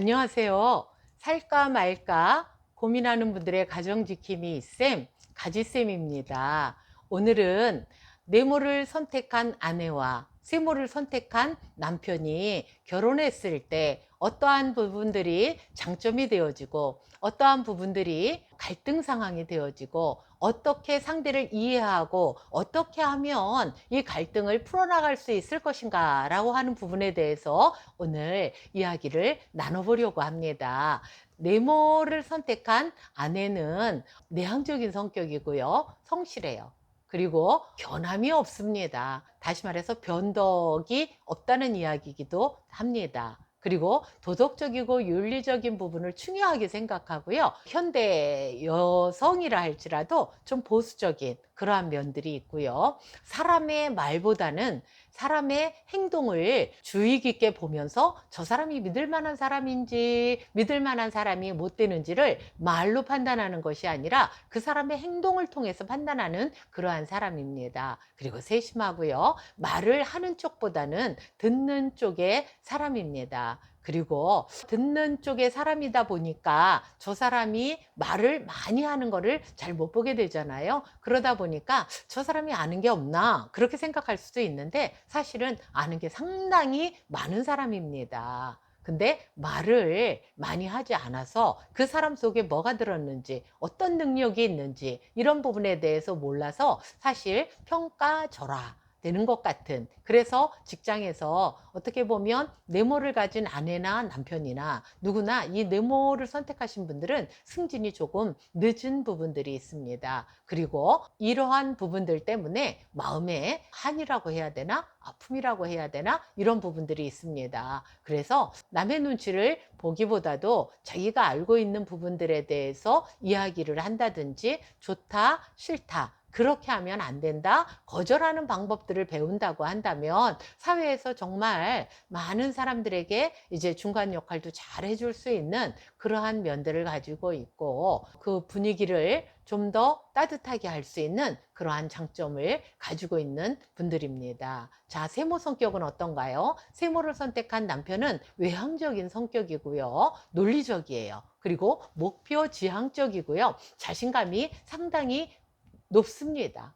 안녕하세요. 살까 말까 고민하는 분들의 가정지킴이 쌤, 가지쌤입니다. 오늘은 내모를 선택한 아내와 세모를 선택한 남편이 결혼했을 때 어떠한 부분들이 장점이 되어지고 어떠한 부분들이 갈등 상황이 되어지고 어떻게 상대를 이해하고 어떻게 하면 이 갈등을 풀어나갈 수 있을 것인가 라고 하는 부분에 대해서 오늘 이야기를 나눠보려고 합니다. 네모를 선택한 아내는 내향적인 성격이고요. 성실해요. 그리고 변함이 없습니다. 다시 말해서 변덕이 없다는 이야기이기도 합니다. 그리고 도덕적이고 윤리적인 부분을 중요하게 생각하고요. 현대 여성이라 할지라도 좀 보수적인 그러한 면들이 있고요. 사람의 말보다는 사람의 행동을 주의 깊게 보면서 저 사람이 믿을 만한 사람인지 믿을 만한 사람이 못 되는지를 말로 판단하는 것이 아니라 그 사람의 행동을 통해서 판단하는 그러한 사람입니다. 그리고 세심하고요. 말을 하는 쪽보다는 듣는 쪽의 사람입니다. 그리고 듣는 쪽의 사람이다 보니까 저 사람이 말을 많이 하는 거를 잘 못 보게 되잖아요. 그러다 보니까 저 사람이 아는 게 없나 그렇게 생각할 수도 있는데 사실은 아는 게 상당히 많은 사람입니다. 근데 말을 많이 하지 않아서 그 사람 속에 뭐가 들었는지 어떤 능력이 있는지 이런 부분에 대해서 몰라서 사실 평가절하 되는 것 같은, 그래서 직장에서 어떻게 보면 내모를 가진 아내나 남편이나 누구나 이 내모를 선택하신 분들은 승진이 조금 늦은 부분들이 있습니다. 그리고 이러한 부분들 때문에 마음에 한이라고 해야 되나 아픔이라고 해야 되나 이런 부분들이 있습니다. 그래서 남의 눈치를 보기보다도 자기가 알고 있는 부분들에 대해서 이야기를 한다든지 좋다 싫다 그렇게 하면 안 된다. 거절하는 방법들을 배운다고 한다면 사회에서 정말 많은 사람들에게 이제 중간 역할도 잘 해줄 수 있는 그러한 면들을 가지고 있고 그 분위기를 좀 더 따뜻하게 할 수 있는 그러한 장점을 가지고 있는 분들입니다. 자, 세모 성격은 어떤가요? 세모를 선택한 남편은 외향적인 성격이고요. 논리적이에요. 그리고 목표 지향적이고요. 자신감이 상당히 높습니다.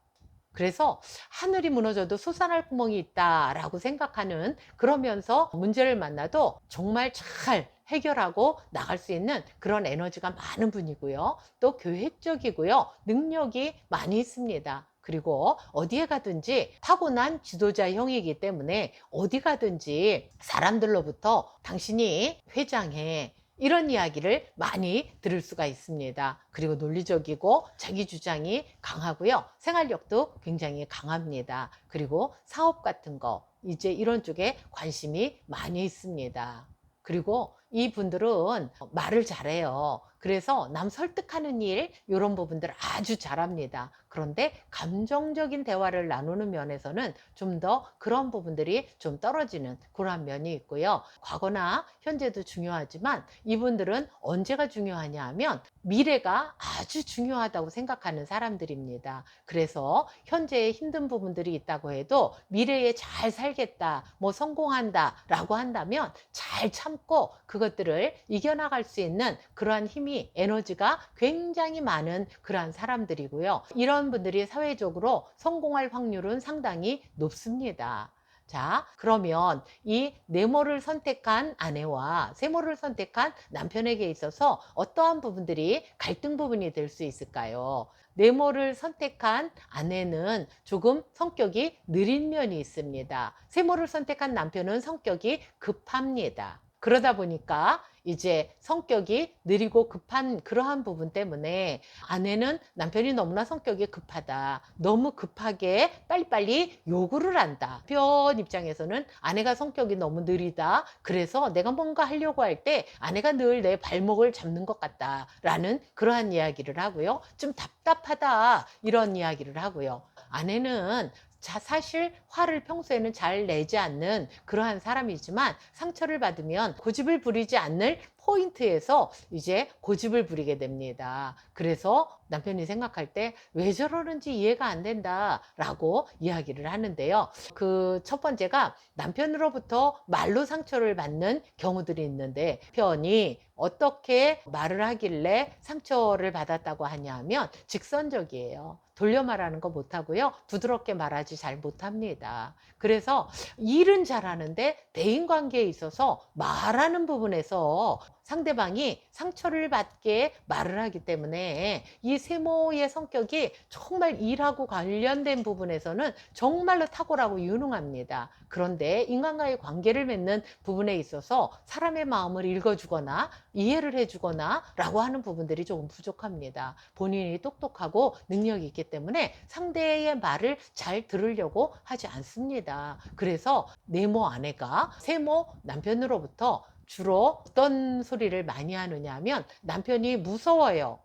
그래서 하늘이 무너져도 솟아날 구멍이 있다라고 생각하는, 그러면서 문제를 만나도 정말 잘 해결하고 나갈 수 있는 그런 에너지가 많은 분이고요. 또 계획적이고요. 능력이 많이 있습니다. 그리고 어디에 가든지 타고난 지도자형이기 때문에 어디 가든지 사람들로부터 당신이 회장해 이런 이야기를 많이 들을 수가 있습니다. 그리고 논리적이고 자기 주장이 강하고요. 생활력도 굉장히 강합니다. 그리고 사업 같은 거 이제 이런 쪽에 관심이 많이 있습니다. 그리고 이분들은 말을 잘해요. 그래서 남 설득하는 일 이런 부분들을 아주 잘합니다. 그런데 감정적인 대화를 나누는 면에서는 좀 더 그런 부분들이 좀 떨어지는 그러한 면이 있고요. 과거나 현재도 중요하지만 이분들은 언제가 중요하냐 하면 미래가 아주 중요하다고 생각하는 사람들입니다. 그래서 현재에 힘든 부분들이 있다고 해도 미래에 잘 살겠다, 뭐 성공한다 라고 한다면 잘 참고 그것들을 이겨나갈 수 있는 그러한 힘이, 에너지가 굉장히 많은 그러한 사람들이고요. 이런 분들이 사회적으로 성공할 확률은 상당히 높습니다. 자, 그러면 이 네모를 선택한 아내와 세모를 선택한 남편에게 있어서 어떠한 부분들이 갈등 부분이 될 수 있을까요? 네모를 선택한 아내는 조금 성격이 느린 면이 있습니다. 세모를 선택한 남편은 성격이 급합니다. 그러다 보니까 이제 성격이 느리고 급한 그러한 부분 때문에 아내는 남편이 너무나 성격이 급하다. 너무 급하게 빨리빨리 요구를 한다. 남편 입장에서는 아내가 성격이 너무 느리다. 그래서 내가 뭔가 하려고 할 때 아내가 늘 내 발목을 잡는 것 같다. 라는 그러한 이야기를 하고요. 좀 답답하다. 이런 이야기를 하고요. 아내는 사실 화를 평소에는 잘 내지 않는 그러한 사람이지만 상처를 받으면 고집을 부리지 않는 포인트에서 이제 고집을 부리게 됩니다. 그래서 남편이 생각할 때 왜 저러는지 이해가 안 된다라고 이야기를 하는데요. 그 첫 번째가 남편으로부터 말로 상처를 받는 경우들이 있는데, 남편이 어떻게 말을 하길래 상처를 받았다고 하냐면 직선적이에요. 돌려 말하는 거 못하고요. 부드럽게 말하지 잘 못합니다. 그래서 일은 잘하는데 대인관계에 있어서 말하는 부분에서 상대방이 상처를 받게 말을 하기 때문에 이 세모의 성격이 정말 일하고 관련된 부분에서는 정말로 탁월하고 유능합니다. 그런데 인간과의 관계를 맺는 부분에 있어서 사람의 마음을 읽어주거나 이해를 해주거나 라고 하는 부분들이 조금 부족합니다. 본인이 똑똑하고 능력이 있기 때문에 상대의 말을 잘 들으려고 하지 않습니다. 그래서 네모 아내가 세모 남편으로부터 주로 어떤 소리를 많이 하느냐 하면, 남편이 무서워요.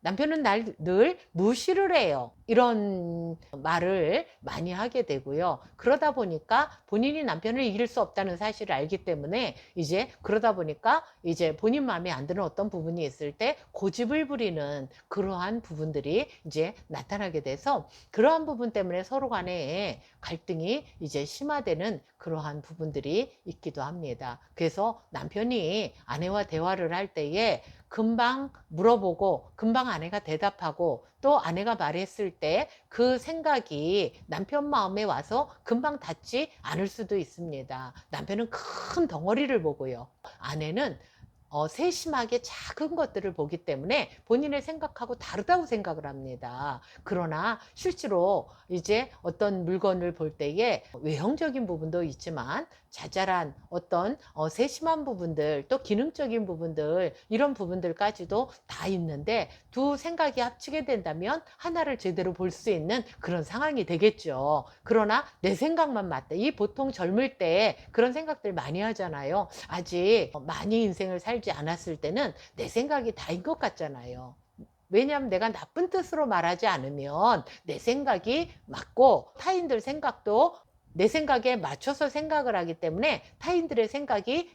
남편은 날 늘 무시를 해요. 이런 말을 많이 하게 되고요. 그러다 보니까 본인이 남편을 이길 수 없다는 사실을 알기 때문에 이제 그러다 보니까 이제 본인 마음에 안 드는 어떤 부분이 있을 때 고집을 부리는 그러한 부분들이 이제 나타나게 돼서, 그러한 부분 때문에 서로 간에 갈등이 이제 심화되는 그러한 부분들이 있기도 합니다. 그래서 남편이 아내와 대화를 할 때에 금방 물어보고 금방 아내가 대답하고, 또 아내가 말했을 때 그 생각이 남편 마음에 와서 금방 닿지 않을 수도 있습니다. 남편은 큰 덩어리를 보고요. 아내는 세심하게 작은 것들을 보기 때문에 본인의 생각하고 다르다고 생각을 합니다. 그러나 실제로 이제 어떤 물건을 볼 때에 외형적인 부분도 있지만 자잘한 어떤 세심한 부분들, 또 기능적인 부분들, 이런 부분들까지도 다 있는데, 두 생각이 합치게 된다면 하나를 제대로 볼 수 있는 그런 상황이 되겠죠. 그러나 내 생각만 맞다. 이 보통 젊을 때 그런 생각들 많이 하잖아요. 아직 많이 인생을 살지 않았을 때는 내 생각이 다인 것 같잖아요. 왜냐하면 내가 나쁜 뜻으로 말하지 않으면 내 생각이 맞고, 타인들 생각도 내 생각에 맞춰서 생각을 하기 때문에 타인들의 생각이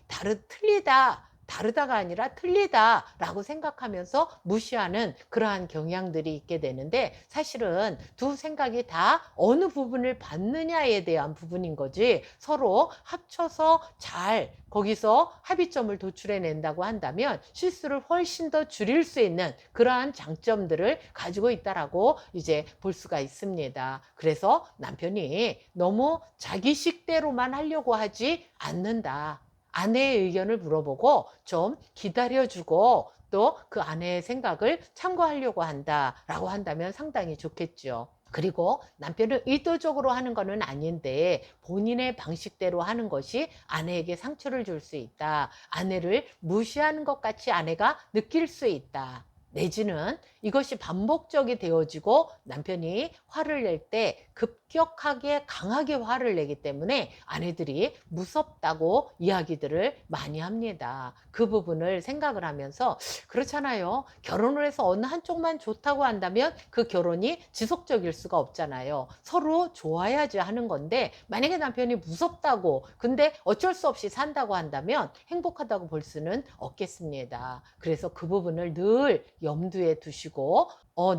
틀리다, 다르다가 아니라 틀리다라고 생각하면서 무시하는 그러한 경향들이 있게 되는데, 사실은 두 생각이 다 어느 부분을 받느냐에 대한 부분인 거지, 서로 합쳐서 잘 거기서 합의점을 도출해 낸다고 한다면 실수를 훨씬 더 줄일 수 있는 그러한 장점들을 가지고 있다라고 이제 볼 수가 있습니다. 그래서 남편이 너무 자기식대로만 하려고 하지 않는다. 아내의 의견을 물어보고 좀 기다려주고 또 그 아내의 생각을 참고하려고 한다라고 한다면 상당히 좋겠죠. 그리고 남편은 의도적으로 하는 거는 아닌데 본인의 방식대로 하는 것이 아내에게 상처를 줄 수 있다. 아내를 무시하는 것 같이 아내가 느낄 수 있다. 내지는 이것이 반복적이 되어지고 남편이 화를 낼 때 급격하게 강하게 화를 내기 때문에 아내들이 무섭다고 이야기들을 많이 합니다. 그 부분을 생각을 하면서, 그렇잖아요. 결혼을 해서 어느 한쪽만 좋다고 한다면 그 결혼이 지속적일 수가 없잖아요. 서로 좋아야지 하는 건데, 만약에 남편이 무섭다고 근데 어쩔 수 없이 산다고 한다면 행복하다고 볼 수는 없겠습니다. 그래서 그 부분을 늘 염두에 두시고,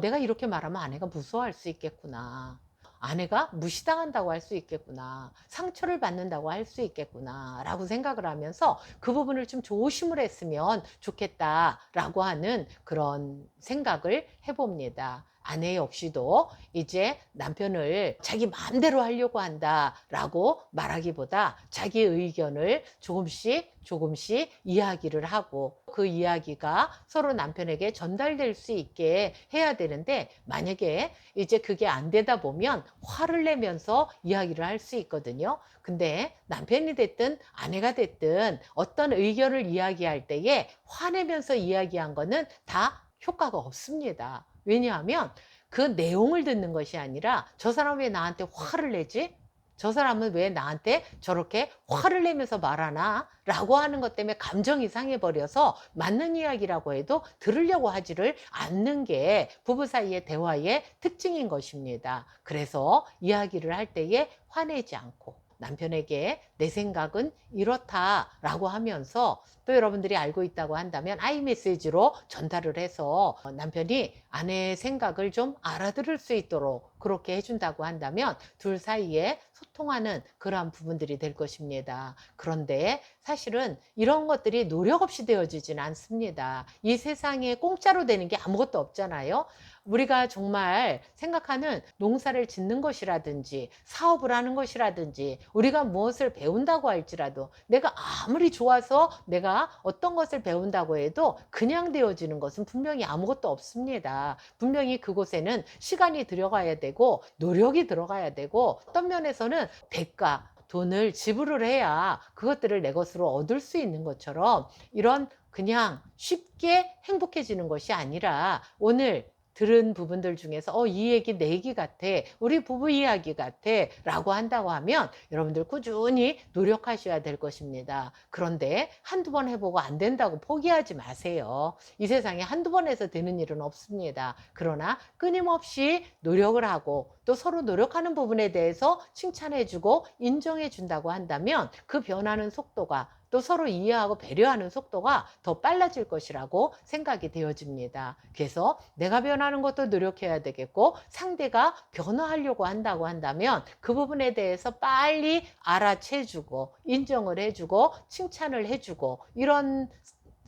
내가 이렇게 말하면 아내가 무서워할 수 있겠구나. 아내가 무시당한다고 할 수 있겠구나. 상처를 받는다고 할 수 있겠구나. 라고 생각을 하면서 그 부분을 좀 조심을 했으면 좋겠다라고 하는 그런 생각을 해봅니다. 아내 역시도 이제 남편을 자기 마음대로 하려고 한다라고 말하기보다 자기 의견을 조금씩 이야기를 하고, 그 이야기가 서로 남편에게 전달될 수 있게 해야 되는데, 만약에 이제 그게 안 되다 보면 화를 내면서 이야기를 할 수 있거든요. 근데 남편이 됐든 아내가 됐든 어떤 의견을 이야기할 때에 화내면서 이야기한 거는 다 효과가 없습니다. 왜냐하면 그 내용을 듣는 것이 아니라, 저 사람 왜 나한테 화를 내지? 저 사람은 왜 나한테 저렇게 화를 내면서 말하나? 라고 하는 것 때문에 감정이 상해버려서 맞는 이야기라고 해도 들으려고 하지를 않는 게 부부 사이의 대화의 특징인 것입니다. 그래서 이야기를 할 때에 화내지 않고 남편에게 내 생각은 이렇다라고 하면서 또 여러분들이 알고 있다고 한다면 아이메시지로 전달을 해서 남편이 아내의 생각을 좀 알아들을 수 있도록 그렇게 해준다고 한다면 둘 사이에 소통하는 그러한 부분들이 될 것입니다. 그런데 사실은 이런 것들이 노력 없이 되어지진 않습니다. 이 세상에 공짜로 되는 게 아무것도 없잖아요. 우리가 정말 생각하는 농사를 짓는 것이라든지 사업을 하는 것이라든지 우리가 무엇을 배운다고 할지라도 내가 아무리 좋아서 내가 어떤 것을 배운다고 해도 그냥 되어지는 것은 분명히 아무것도 없습니다. 분명히 그곳에는 시간이 들어가야 되고 노력이 들어가야 되고 어떤 면에서는 대가 돈을 지불을 해야 그것들을 내 것으로 얻을 수 있는 것처럼 이런 그냥 쉽게 행복해지는 것이 아니라 오늘 들은 부분들 중에서 이 얘기 내 얘기 같아, 우리 부부 이야기 같아 라고 한다고 하면 여러분들 꾸준히 노력하셔야 될 것입니다. 그런데 한두 번 해보고 안 된다고 포기하지 마세요. 이 세상에 한두 번 해서 되는 일은 없습니다. 그러나 끊임없이 노력을 하고 또 서로 노력하는 부분에 대해서 칭찬해주고 인정해준다고 한다면 그 변하는 속도가 또 서로 이해하고 배려하는 속도가 더 빨라질 것이라고 생각이 되어집니다. 그래서 내가 변하는 것도 노력해야 되겠고 상대가 변화하려고 한다고 한다면 그 부분에 대해서 빨리 알아채주고 인정을 해주고 칭찬을 해주고 이런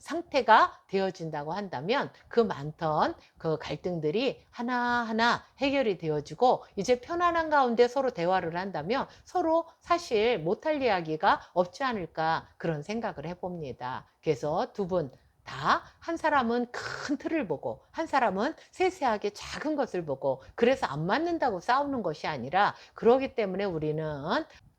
상태가 되어진다고 한다면 그 많던 그 갈등들이 하나하나 해결이 되어지고 이제 편안한 가운데 서로 대화를 한다면 서로 사실 못할 이야기가 없지 않을까 그런 생각을 해봅니다. 그래서 두 분 다 한 사람은 큰 틀을 보고 한 사람은 세세하게 작은 것을 보고 그래서 안 맞는다고 싸우는 것이 아니라 그러기 때문에 우리는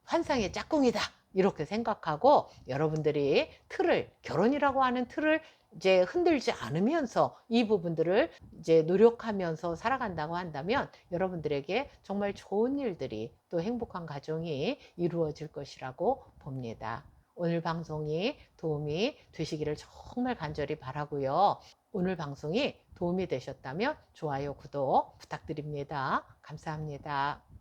환상의 짝꿍이다 이렇게 생각하고 여러분들이 틀을 결혼이라고 하는 틀을 이제 흔들지 않으면서 이 부분들을 이제 노력하면서 살아간다고 한다면 여러분들에게 정말 좋은 일들이 또 행복한 가정이 이루어질 것이라고 봅니다. 오늘 방송이 도움이 되시기를 정말 간절히 바라고요. 오늘 방송이 도움이 되셨다면 좋아요, 구독 부탁드립니다. 감사합니다.